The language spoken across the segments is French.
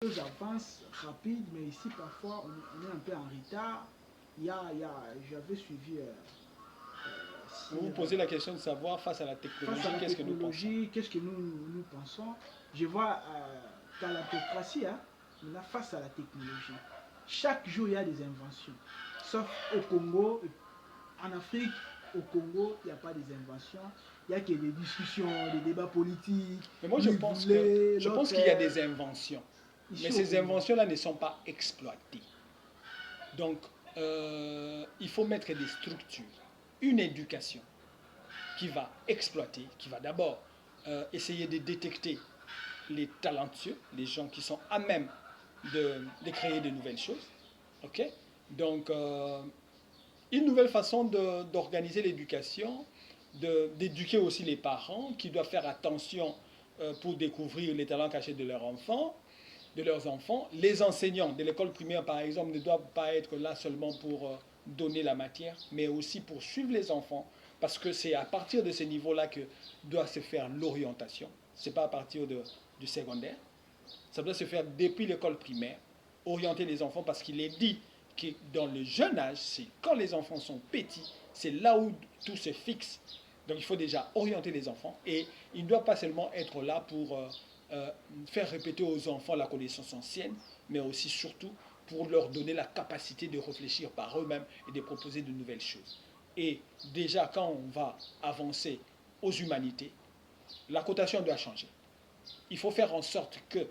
choses avancent rapide, mais ici parfois on est un peu en retard. J'avais suivi Vous vous posez la question de savoir, face à la technologie, qu'est-ce que nous pensons? qu'est-ce que nous pensons. Je vois qu'à la démocratie, hein, là, face à la technologie, chaque jour il y a des inventions. Sauf au Congo, en Afrique, au Congo, il n'y a pas des inventions. Il n'y a que des discussions, des débats politiques. Mais moi, Lui voulait, je pense l'autre. qu'il y a des inventions. Mais Ici au ces Congo. inventions-là ne sont pas exploitées. Donc, il faut mettre des structures, une éducation qui va exploiter, qui va d'abord essayer de détecter les talentueux, les gens qui sont à même de créer de nouvelles choses. Ok. Donc, une nouvelle façon d'organiser l'éducation, d'éduquer aussi les parents qui doivent faire attention pour découvrir les talents cachés de leurs enfants. Les enseignants de l'école primaire, par exemple, ne doivent pas être là seulement pour donner la matière, mais aussi pour suivre les enfants, parce que c'est à partir de ce niveau-là que doit se faire l'orientation. Ce n'est pas à partir du secondaire. Ça doit se faire depuis l'école primaire, orienter les enfants, parce qu'il est dit que dans le jeune âge, c'est quand les enfants sont petits, c'est là où tout se fixe. Donc il faut déjà orienter les enfants, et il ne doit pas seulement être là pour faire répéter aux enfants la connaissance ancienne, mais aussi surtout pour leur donner la capacité de réfléchir par eux-mêmes et de proposer de nouvelles choses. Et déjà, quand on va avancer aux humanités, la cotation doit changer. Il faut faire en sorte que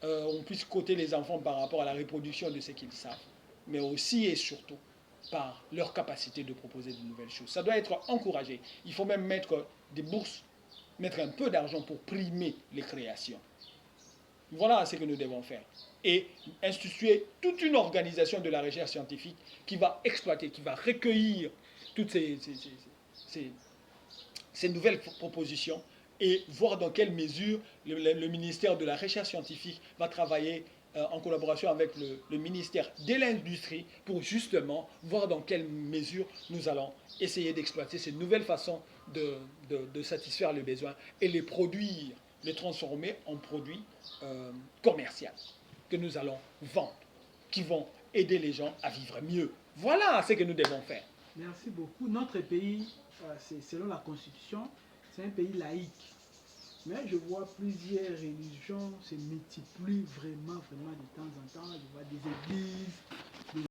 on puisse coter les enfants par rapport à la reproduction de ce qu'ils savent, mais aussi et surtout par leur capacité de proposer de nouvelles choses. Ça doit être encouragé. Il faut même mettre des bourses, mettre un peu d'argent pour primer les créations. Voilà ce que nous devons faire. Et instituer toute une organisation de la recherche scientifique qui va exploiter, qui va recueillir toutes ces nouvelles propositions et voir dans quelle mesure le ministère de la Recherche scientifique va travailler en collaboration avec le ministère de l'Industrie pour justement voir dans quelle mesure nous allons essayer d'exploiter ces nouvelles façons de satisfaire les besoins et les produire, les transformer en produits commerciaux que nous allons vendre, qui vont aider les gens à vivre mieux. Voilà ce que nous devons faire. Merci beaucoup. Notre pays, selon la Constitution, c'est un pays laïque. Mais je vois plusieurs religions se multiplient vraiment de temps en temps. Je vois des églises,